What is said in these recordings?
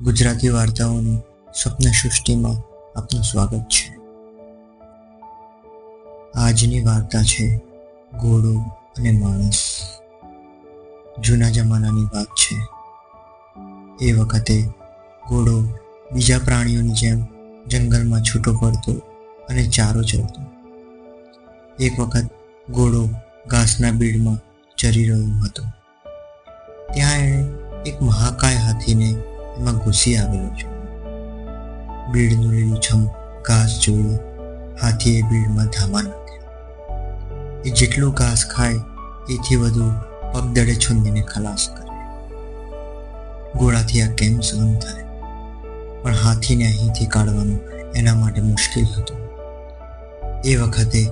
ગુજરાતી વાર્તાઓની સ્વપ્ન સૃષ્ટિમાં આપનું સ્વાગત છે। આજની વાર્તા છે ઘોડો અને માણસ। જૂના જમાનાની વાત છે। એ વખતે ઘોડો બીજા પ્રાણીઓની જેમ જંગલમાં છૂટો પડતો અને ચારો ચરતો। એક વખત ઘોડો ઘાસના બીડમાં ચરી રહ્યો હતો। ત્યાં એણે એક મહાકાય હાથીને એમાં ઘૂસી આવેલો જોયો। બીડનું લીલુંછમ ઘાસ જોઈ હાથીએ બીડમાં ધામા નાખ્યા। એ જેટલું ઘાસ ખાય એથી વધુ પગદડે છૂંદીને ખલાસ કરે। ઘોડાથી આ કેમ સહન થાય, પણ હાથીને અહીંથી કાઢવાનું એના માટે મુશ્કેલ હતું। એ વખતે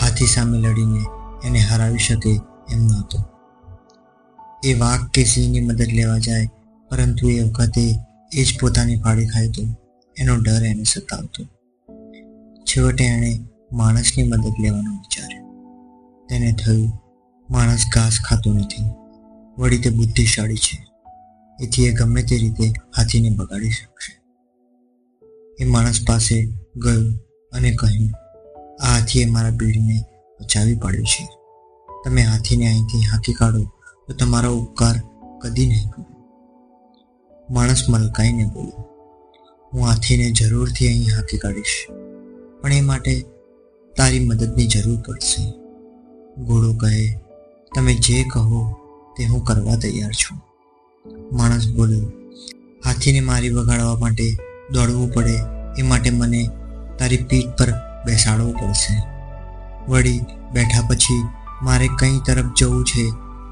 હાથી સામે લડીને એને હરાવી શકે એમ નહોતો। એ વાઘ કે સિંહની મદદ લેવા જાય, પરંતુ એ વખતે એ જ પોતાની ફાળી ખાય તો એનો ડર એને સતાવતો। છેવટે એણે માણસની મદદ લેવાનું વિચાર્યું। તેને થયું, માણસ ઘાસ ખાતો નથી, વળી તે બુદ્ધિશાળી છે, એથી એ ગમે તે રીતે હાથીને બગાડી શકશે। એ માણસ પાસે ગયો અને કહ્યું, આ હાથીએ મારા બીડને બચાવી પાડ્યું છે। તમે હાથીને અહીંથી હાંકી કાઢો તો તમારો ઉપકાર કદી નહીં કરું। માણસ મલકાઈને બોલ્યો, હું હાથીને જરૂરથી અહીં હાંકી કાઢીશ, પણ એ માટે તારી મદદની જરૂર પડશે। ઘોડો કહે, તમે જે કહો તે હું કરવા તૈયાર છું। માણસ બોલ્યો, હાથીને મારી વગાડવા માટે દોડવું પડે એ માટે મને તારી પીઠ પર બેસાડવો પડશે, વળી બેઠા પછી મારે કઈ તરફ જવું છે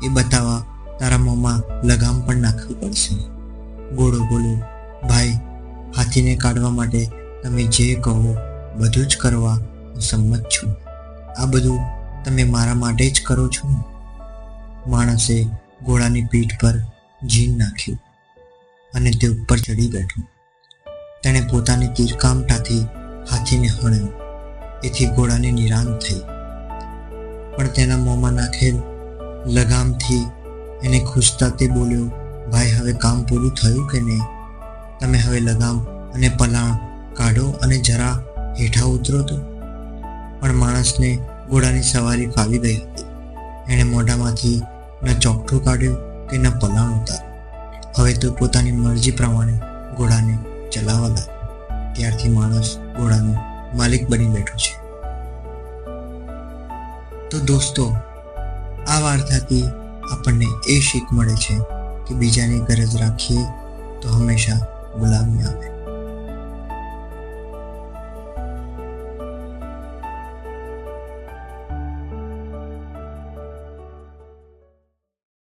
એ બતાવવા તારા મોંમાં લગામ પણ નાખવી પડશે। ઘોડો બોલ્યો, ભાઈ, હાથીને કાઢવા માટે તમે જે કહો બધું જ કરવા હું સંમત છું। આ બધું તમે મારા માટે જ કરો છો? માણસે ઘોડાની પીઠ પર જીન નાખ્યું અને તે ઉપર ચડી બેઠો। તેણે પોતાની તીરકામઠાથી હાથીને હણ્યો, એથી ઘોડાને નિરાંત થઈ, પણ તેના મોંમાં નાખેલ લગામથી એને ખૂંચતા તે બોલ્યો, ભાઈ, હવે કામ પૂરું થયું કે નહીં? તમે હવે લગામ અને પલાણ કાઢો અને જરા હેઠા ઉતરો તો। પણ માણસને ઘોડાની સવારી ફાવી ગઈ હતી। એણે મોઢામાંથી ન ચોકઠું કાઢ્યું કે ન પલાણ ઉતાર્યું। હવે તો પોતાની મરજી પ્રમાણે ઘોડાને ચલાવવા લાગ્યો। ત્યારથી માણસ ઘોડાનો માલિક બની બેઠો છે। તો દોસ્તો, આ વાર્તાથી આપણને એ શીખ મળે છે કે બીજાની ગરજ રાખીએ તો હંમેશા ગુલામી આવે।